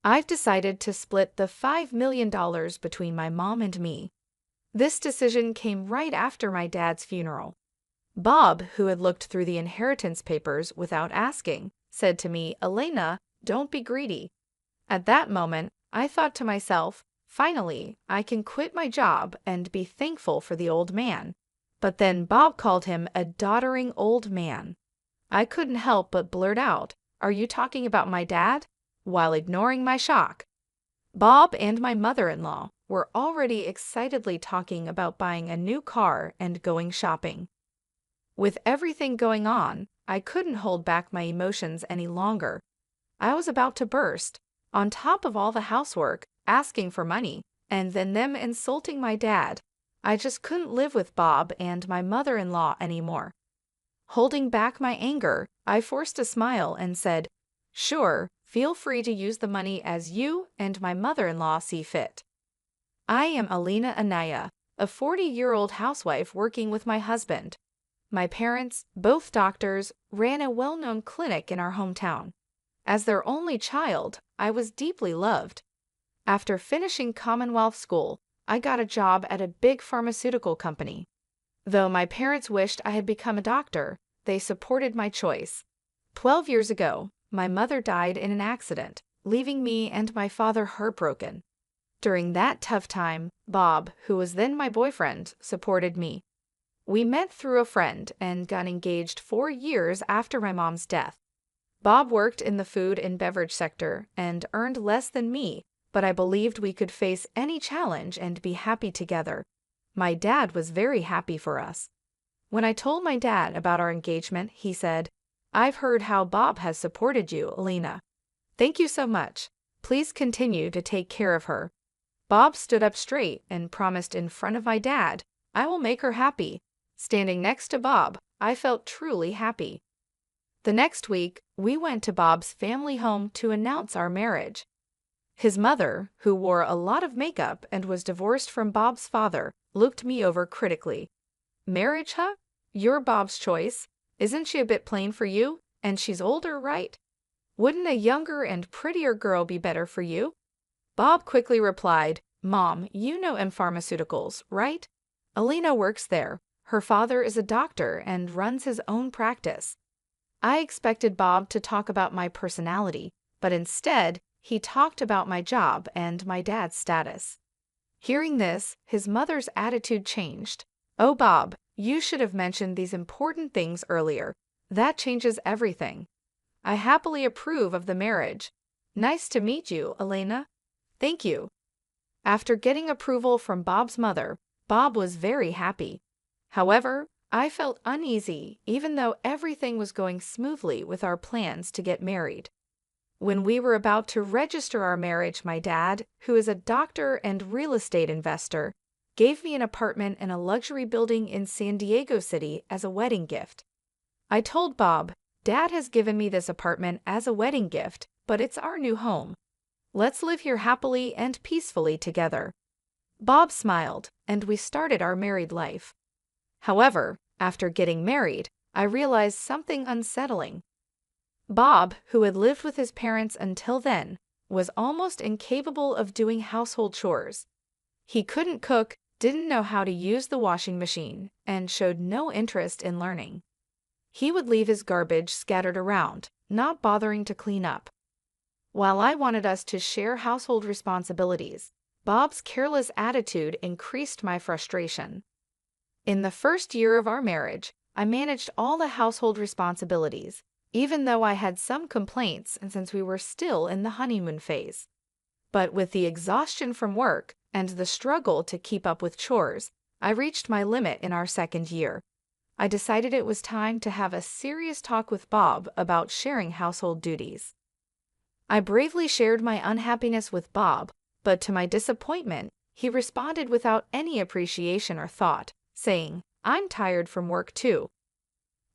I've decided to split the $5 million between my mom and me. This decision came right after my dad's funeral. Bob, who had looked through the inheritance papers without asking, said to me, "Elena, don't be greedy." At that moment, I thought to myself, finally, I can quit my job and be thankful for the old man. But then Bob called him a doddering old man. I couldn't help but blurt out, "Are you talking about my dad?" while ignoring my shock. Bob and my mother-in-law were already excitedly talking about buying a new car and going shopping. With everything going on, I couldn't hold back my emotions any longer. I was about to burst, on top of all the housework, asking for money, and then them insulting my dad. I just couldn't live with Bob and my mother-in-law anymore. Holding back my anger, I forced a smile and said, "Sure, feel free to use the money as you and my mother-in-law see fit." I am Alina Anaya, a 40-year-old housewife working with my husband. My parents, both doctors, ran a well-known clinic in our hometown. As their only child, I was deeply loved. After finishing Commonwealth School, I got a job at a big pharmaceutical company. Though my parents wished I had become a doctor, they supported my choice. 12 years ago, my mother died in an accident, leaving me and my father heartbroken. During that tough time, Bob, who was then my boyfriend, supported me. We met through a friend and got engaged 4 years after my mom's death. Bob worked in the food and beverage sector and earned less than me, but I believed we could face any challenge and be happy together. My dad was very happy for us. When I told my dad about our engagement, he said, "I've heard how Bob has supported you, Alina. Thank you so much. Please continue to take care of her." Bob stood up straight and promised in front of my dad, "I will make her happy." Standing next to Bob, I felt truly happy. The next week, we went to Bob's family home to announce our marriage. His mother, who wore a lot of makeup and was divorced from Bob's father, looked me over critically. "Marriage, huh? You're Bob's choice. Isn't she a bit plain for you? And she's older, right? Wouldn't a younger and prettier girl be better for you?" Bob quickly replied, "Mom, you know M Pharmaceuticals, right? Alina works there. Her father is a doctor and runs his own practice." I expected Bob to talk about my personality, but instead, he talked about my job and my dad's status. Hearing this, his mother's attitude changed. "Oh, Bob, you should have mentioned these important things earlier. That changes everything. I happily approve of the marriage. Nice to meet you, Elena." "Thank you." After getting approval from Bob's mother, Bob was very happy. However, I felt uneasy even though everything was going smoothly with our plans to get married. When we were about to register our marriage, my dad, who is a doctor and real estate investor, gave me an apartment in a luxury building in San Diego City as a wedding gift. I told Bob, "Dad has given me this apartment as a wedding gift, but it's our new home. Let's live here happily and peacefully together." Bob smiled, and we started our married life. However, after getting married, I realized something unsettling. Bob, who had lived with his parents until then, was almost incapable of doing household chores. He couldn't cook, didn't know how to use the washing machine, and showed no interest in learning. He would leave his garbage scattered around, not bothering to clean up. While I wanted us to share household responsibilities, Bob's careless attitude increased my frustration. In the first year of our marriage, I managed all the household responsibilities, even though I had some complaints and since we were still in the honeymoon phase. But with the exhaustion from work and the struggle to keep up with chores, I reached my limit in our second year. I decided it was time to have a serious talk with Bob about sharing household duties. I bravely shared my unhappiness with Bob, but to my disappointment, he responded without any appreciation or thought, saying, "I'm tired from work too.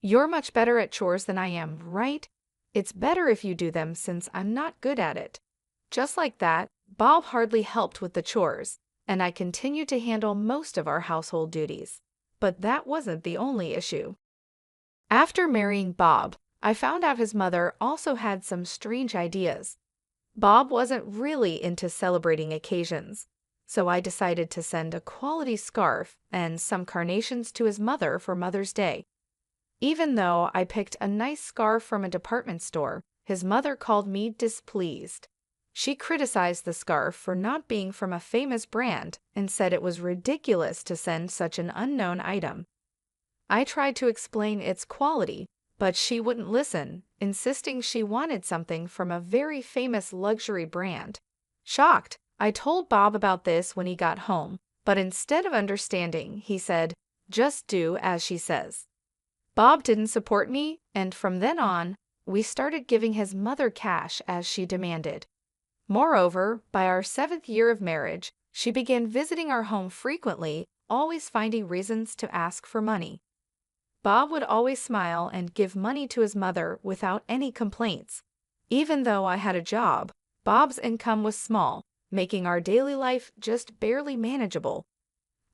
You're much better at chores than I am, right? It's better if you do them since I'm not good at it." Just like that, Bob hardly helped with the chores, and I continued to handle most of our household duties. But that wasn't the only issue. After marrying Bob, I found out his mother also had some strange ideas. Bob wasn't really into celebrating occasions, so I decided to send a quality scarf and some carnations to his mother for Mother's Day. Even though I picked a nice scarf from a department store, his mother called me displeased. She criticized the scarf for not being from a famous brand and said it was ridiculous to send such an unknown item. I tried to explain its quality, but she wouldn't listen, insisting she wanted something from a very famous luxury brand. Shocked, I told Bob about this when he got home, but instead of understanding, he said, "Just do as she says." Bob didn't support me, and from then on, we started giving his mother cash as she demanded. Moreover, by our 7th year of marriage, she began visiting our home frequently, always finding reasons to ask for money. Bob would always smile and give money to his mother without any complaints. Even though I had a job, Bob's income was small, making our daily life just barely manageable.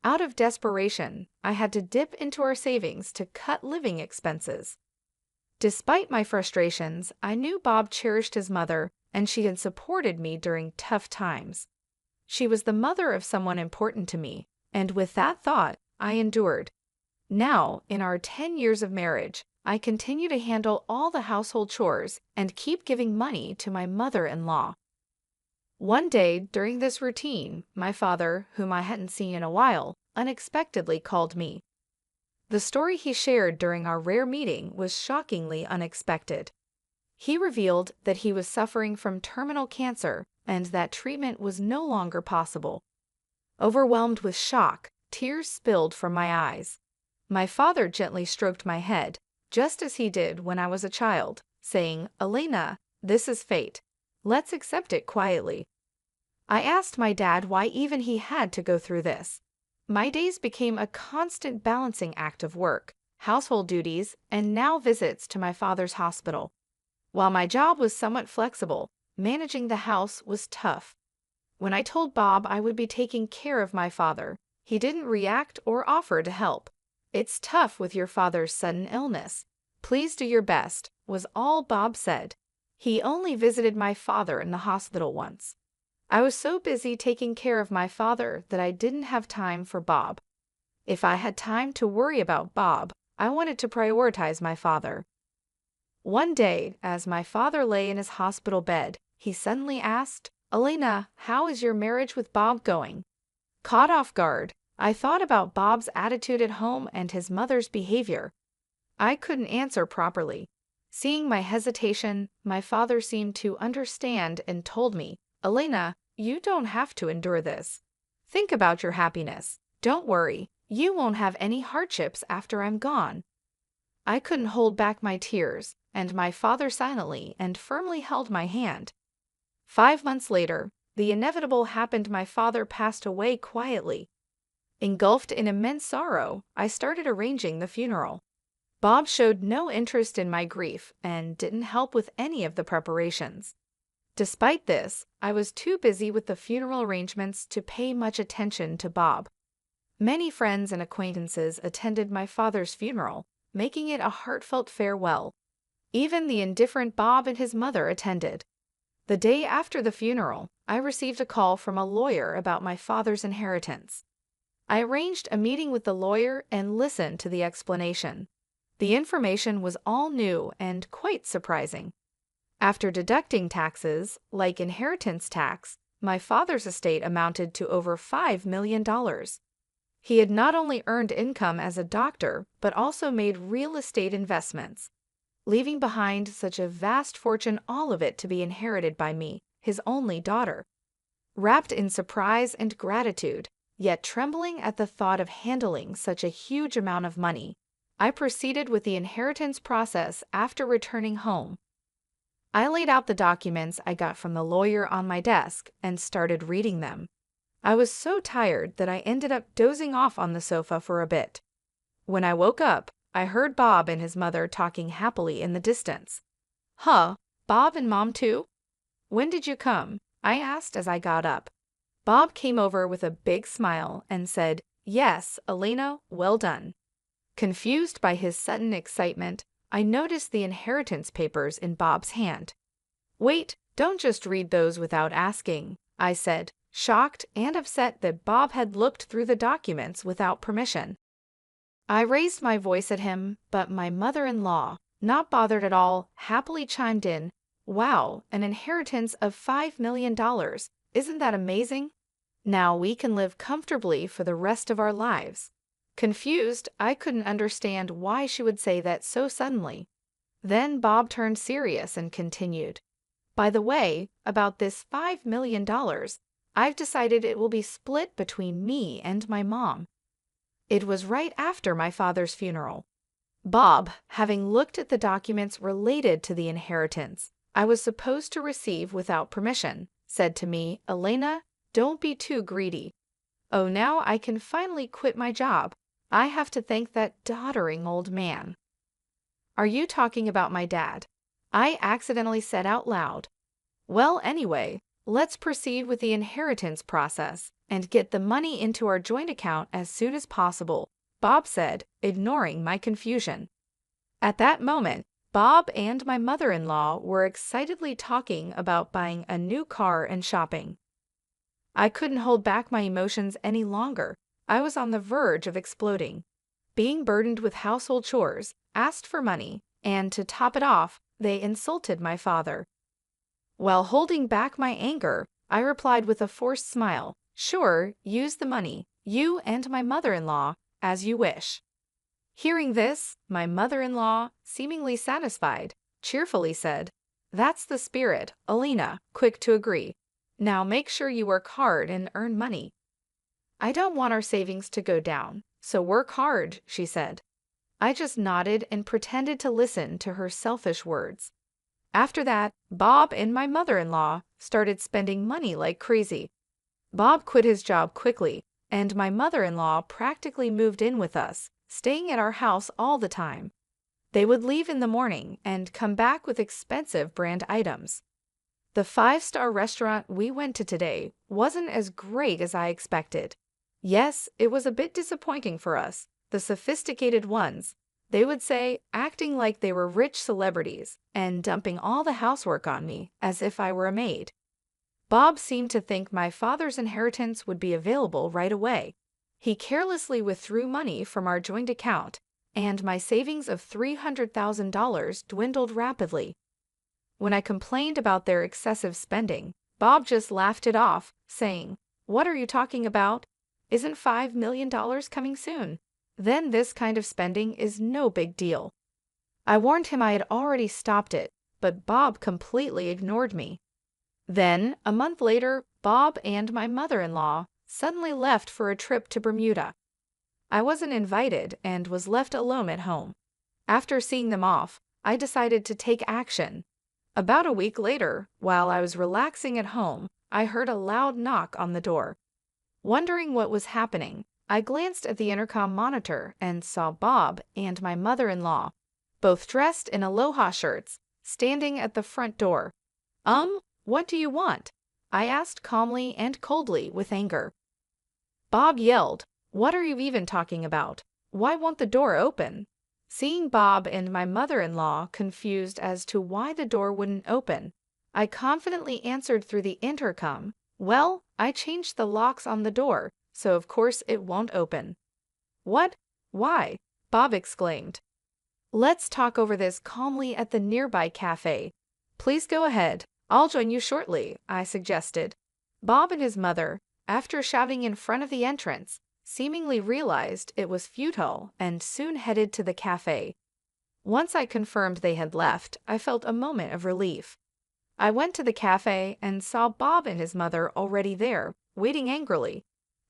Out of desperation, I had to dip into our savings to cut living expenses. Despite my frustrations, I knew Bob cherished his mother and she had supported me during tough times. She was the mother of someone important to me, and with that thought, I endured. Now, in our 10 years of marriage, I continue to handle all the household chores and keep giving money to my mother-in-law. One day, during this routine, my father, whom I hadn't seen in a while, unexpectedly called me. The story he shared during our rare meeting was shockingly unexpected. He revealed that he was suffering from terminal cancer and that treatment was no longer possible. Overwhelmed with shock, tears spilled from my eyes. My father gently stroked my head, just as he did when I was a child, saying, "Elena, this is fate. Let's accept it quietly." I asked my dad why even he had to go through this. My days became a constant balancing act of work, household duties, and now visits to my father's hospital. While my job was somewhat flexible, managing the house was tough. When I told Bob I would be taking care of my father, he didn't react or offer to help. "It's tough with your father's sudden illness. Please do your best," was all Bob said. He only visited my father in the hospital once. I was so busy taking care of my father that I didn't have time for Bob. If I had time to worry about Bob, I wanted to prioritize my father. One day, as my father lay in his hospital bed, he suddenly asked, "Elena, how is your marriage with Bob going?" Caught off guard, I thought about Bob's attitude at home and his mother's behavior. I couldn't answer properly. Seeing my hesitation, my father seemed to understand and told me, "Elena, you don't have to endure this. Think about your happiness. Don't worry, you won't have any hardships after I'm gone." I couldn't hold back my tears, and my father silently and firmly held my hand. 5 months later, the inevitable happened. My father passed away quietly. Engulfed in immense sorrow, I started arranging the funeral. Bob showed no interest in my grief and didn't help with any of the preparations. Despite this, I was too busy with the funeral arrangements to pay much attention to Bob. Many friends and acquaintances attended my father's funeral, making it a heartfelt farewell. Even the indifferent Bob and his mother attended. The day after the funeral, I received a call from a lawyer about my father's inheritance. I arranged a meeting with the lawyer and listened to the explanation. The information was all new and quite surprising. After deducting taxes, like inheritance tax, my father's estate amounted to over $5 million. He had not only earned income as a doctor, but also made real estate investments, leaving behind such a vast fortune, all of it to be inherited by me, his only daughter. Wrapped in surprise and gratitude, yet trembling at the thought of handling such a huge amount of money, I proceeded with the inheritance process after returning home. I laid out the documents I got from the lawyer on my desk and started reading them. I was so tired that I ended up dozing off on the sofa for a bit. When I woke up, I heard Bob and his mother talking happily in the distance. "Huh, Bob and Mom too? When did you come?" I asked as I got up. Bob came over with a big smile and said, "Yes, Elena, well done." Confused by his sudden excitement, I noticed the inheritance papers in Bob's hand. "Wait, Don't just read those without asking, I said, shocked and upset that Bob had looked through the documents without permission. I raised my voice at him, but my mother-in-law, not bothered at all, happily chimed in, "Wow, an inheritance of $5 million. Isn't that amazing? Now we can live comfortably for the rest of our lives." Confused, I couldn't understand why she would say that so suddenly. Then Bob turned serious and continued, "By the way, about this $5 million, I've decided it will be split between me and my mom." It was right after my father's funeral. Bob, having looked at the documents related to the inheritance I was supposed to receive without permission, said to me, "Elena, don't be too greedy. Oh, now I can finally quit my job. I have to thank that doddering old man." "Are you talking about my dad?" I accidentally said out loud. "Well, anyway, let's proceed with the inheritance process and get the money into our joint account as soon as possible," Bob said, ignoring my confusion. At that moment, Bob and my mother-in-law were excitedly talking about buying a new car and shopping. I couldn't hold back my emotions any longer. I was on the verge of exploding. Being burdened with household chores, asked for money, and to top it off, they insulted my father. While holding back my anger, I replied with a forced smile, "Sure, use the money, you and my mother-in-law, as you wish." Hearing this, my mother-in-law, seemingly satisfied, cheerfully said, "That's the spirit, Elena," quick to agree. "Now make sure you work hard and earn money." "I don't want our savings to go down, so work hard," she said. I just nodded and pretended to listen to her selfish words. After that, Bob and my mother-in-law started spending money like crazy. Bob quit his job quickly, and my mother-in-law practically moved in with us, staying at our house all the time. They would leave in the morning and come back with expensive brand items. The 5-star restaurant we went to today wasn't as great as I expected. Yes, it was a bit disappointing for us, the sophisticated ones, they would say, acting like they were rich celebrities and dumping all the housework on me as if I were a maid. Bob seemed to think my father's inheritance would be available right away. He carelessly withdrew money from our joint account, and my savings of $300,000 dwindled rapidly. When I complained about their excessive spending, Bob just laughed it off, saying, "What are you talking about? Isn't $5 million coming soon? Then this kind of spending is no big deal." I warned him I had already stopped it, but Bob completely ignored me. Then, a month later, Bob and my mother-in-law suddenly left for a trip to Bermuda. I wasn't invited and was left alone at home. After seeing them off, I decided to take action. About a week later, while I was relaxing at home, I heard a loud knock on the door. Wondering what was happening, I glanced at the intercom monitor and saw Bob and my mother-in-law, both dressed in aloha shirts, standing at the front door. What do you want?" I asked calmly and coldly with anger. Bob yelled, "What are you even talking about? Why won't the door open?" Seeing Bob and my mother-in-law confused as to why the door wouldn't open, I confidently answered through the intercom, "Well, I changed the locks on the door, so of course it won't open." "What? Why?" Bob exclaimed. "Let's talk over this calmly at the nearby cafe." "Please go ahead. I'll join you shortly," I suggested. Bob and his mother, after shouting in front of the entrance, seemingly realized it was futile and soon headed to the cafe. Once I confirmed they had left, I felt a moment of relief. I went to the cafe and saw Bob and his mother already there, waiting angrily.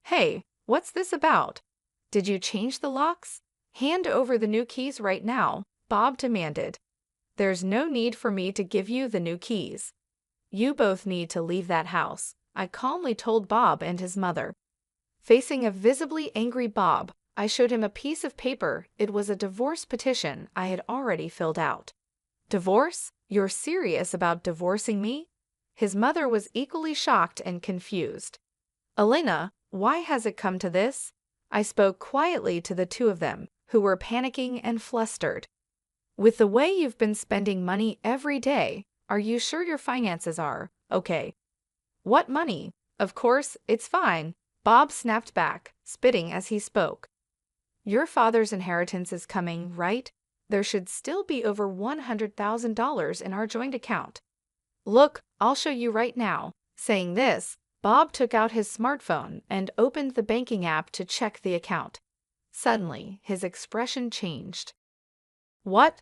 "Hey, what's this about? Did you change the locks? Hand over the new keys right now," Bob demanded. "There's no need for me to give you the new keys. You both need to leave that house," I calmly told Bob and his mother. Facing a visibly angry Bob, I showed him a piece of paper. It was a divorce petition I had already filled out. "Divorce? You're serious about divorcing me?" His mother was equally shocked and confused. "Elena, why has it come to this?" I spoke quietly to the two of them, who were panicking and flustered. "With the way you've been spending money every day, Are you sure your finances are okay? What money? Of course, it's fine, Bob snapped back, spitting as he spoke. Your father's inheritance is coming, right? There should still be over $100,000 in our joint account. Look, I'll show you right now. Saying this, Bob took out his smartphone and opened the banking app to check the account. Suddenly, his expression changed. What?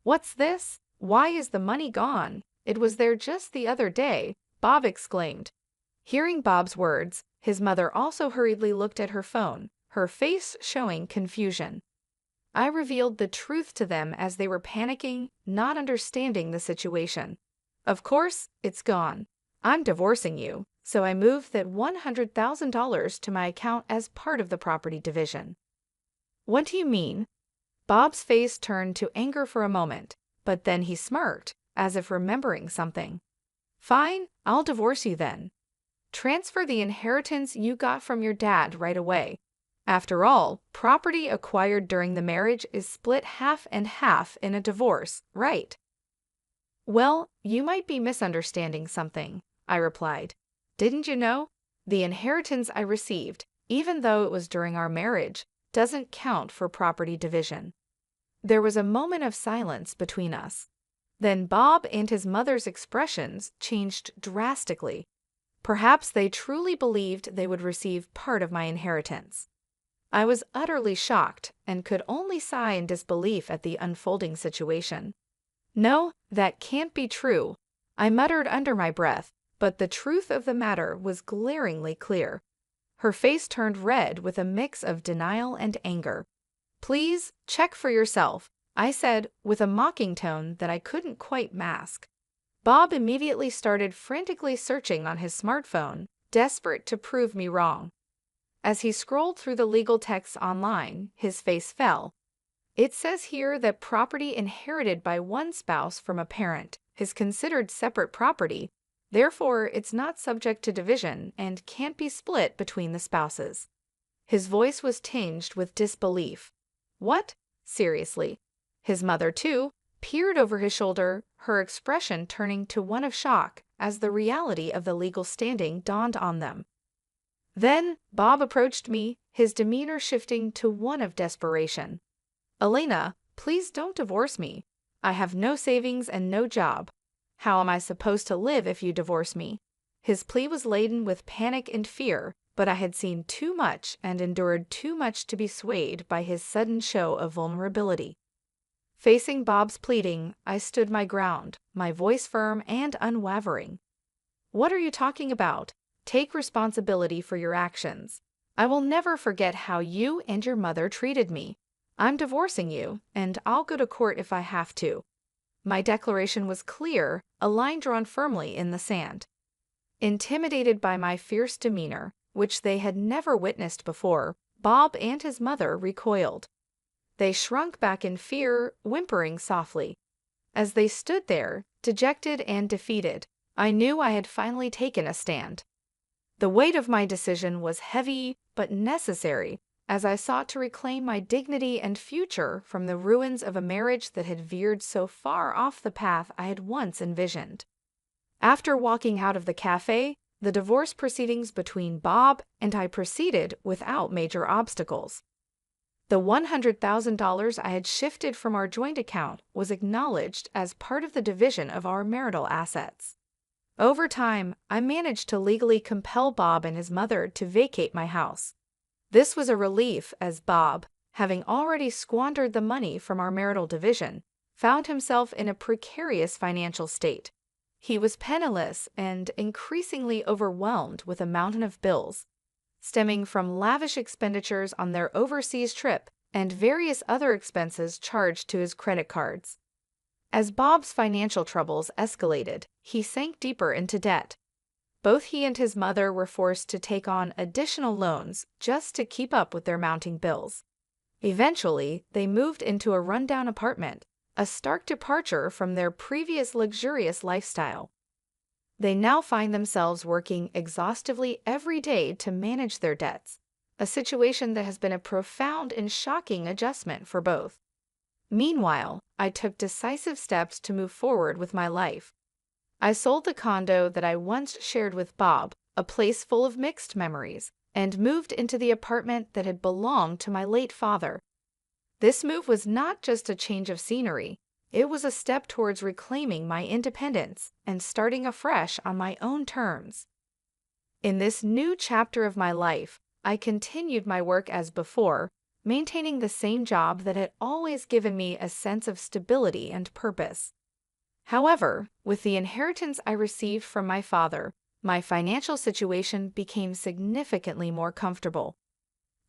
What's this? Why is the money gone? It was there just the other day, Bob exclaimed. Hearing Bob's words, his mother also hurriedly looked at her phone, her face showing confusion. I revealed the truth to them as they were panicking, not understanding the situation. Of course, it's gone. I'm divorcing you, so I moved that $100,000 to my account as part of the property division. What do you mean? Bob's face turned to anger for a moment, but then he smirked, as if remembering something. Fine, I'll divorce you then. Transfer the inheritance you got from your dad right away. After all, property acquired during the marriage is split half and half in a divorce, right? Well, you might be misunderstanding something, I replied. Didn't you know? The inheritance I received, even though it was during our marriage, doesn't count for property division. There was a moment of silence between us. Then Bob and his mother's expressions changed drastically. Perhaps they truly believed they would receive part of my inheritance. I was utterly shocked and could only sigh in disbelief at the unfolding situation. No, that can't be true, I muttered under my breath, but the truth of the matter was glaringly clear. Her face turned red with a mix of denial and anger. Please, check for yourself, I said with a mocking tone that I couldn't quite mask. Bob immediately started frantically searching on his smartphone, desperate to prove me wrong. As he scrolled through the legal texts online, his face fell. It says here that property inherited by one spouse from a parent is considered separate property, therefore it's not subject to division and can't be split between the spouses. His voice was tinged with disbelief. What? Seriously? His mother, too, peered over his shoulder, her expression turning to one of shock as the reality of the legal standing dawned on them. Then Bob approached me, his demeanor shifting to one of desperation. Elena, please don't divorce me. I have no savings and no job. How am I supposed to live if you divorce me? His plea was laden with panic and fear, but I had seen too much and endured too much to be swayed by his sudden show of vulnerability. Facing Bob's pleading, I stood my ground, my voice firm and unwavering. What are you talking about? Take responsibility for your actions. I will never forget how you and your mother treated me. I'm divorcing you, and I'll go to court if I have to. My declaration was clear, a line drawn firmly in the sand. Intimidated by my fierce demeanor, which they had never witnessed before, Bob and his mother recoiled. They shrunk back in fear, whimpering softly. As they stood there, dejected and defeated, I knew I had finally taken a stand. The weight of my decision was heavy but necessary, as I sought to reclaim my dignity and future from the ruins of a marriage that had veered so far off the path I had once envisioned. After walking out of the cafe, the divorce proceedings between Bob and I proceeded without major obstacles. The $100,000 I had shifted from our joint account was acknowledged as part of the division of our marital assets. Over time, I managed to legally compel Bob and his mother to vacate my house. This was a relief as Bob, having already squandered the money from our marital division, found himself in a precarious financial state. He was penniless and increasingly overwhelmed with a mountain of bills, stemming from lavish expenditures on their overseas trip and various other expenses charged to his credit cards. As Bob's financial troubles escalated, he sank deeper into debt. Both he and his mother were forced to take on additional loans just to keep up with their mounting bills. Eventually, they moved into a rundown apartment, a stark departure from their previous luxurious lifestyle. They now find themselves working exhaustively every day to manage their debts, a situation that has been a profound and shocking adjustment for both. Meanwhile, I took decisive steps to move forward with my life. I sold the condo that I once shared with Bob, a place full of mixed memories, and moved into the apartment that had belonged to my late father. This move was not just a change of scenery, it was a step towards reclaiming my independence and starting afresh on my own terms. In this new chapter of my life, I continued my work as before, maintaining the same job that had always given me a sense of stability and purpose. However, with the inheritance I received from my father, my financial situation became significantly more comfortable.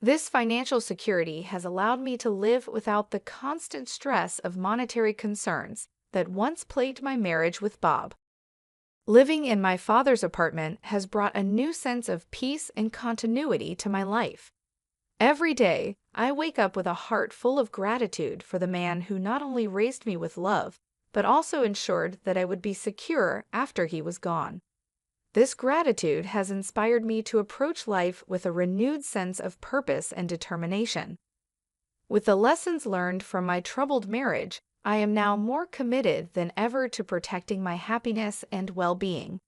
This financial security has allowed me to live without the constant stress of monetary concerns that once plagued my marriage with Bob. Living in my father's apartment has brought a new sense of peace and continuity to my life. Every day, I wake up with a heart full of gratitude for the man who not only raised me with love, but also ensured that I would be secure after he was gone. This gratitude has inspired me to approach life with a renewed sense of purpose and determination. With the lessons learned from my troubled marriage, I am now more committed than ever to protecting my happiness and well-being.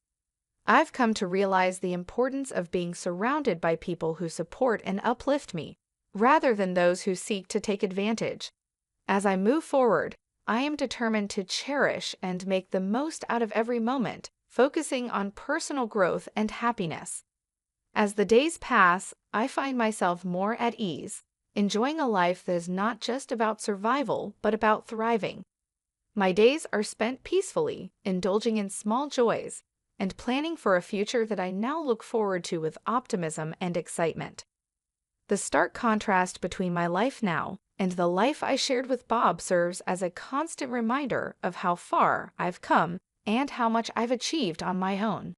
I've come to realize the importance of being surrounded by people who support and uplift me, rather than those who seek to take advantage. As I move forward, I am determined to cherish and make the most out of every moment, focusing on personal growth and happiness. As the days pass, I find myself more at ease, enjoying a life that is not just about survival, but about thriving. My days are spent peacefully, indulging in small joys, and planning for a future that I now look forward to with optimism and excitement. The stark contrast between my life now and the life I shared with Bob serves as a constant reminder of how far I've come and how much I've achieved on my own.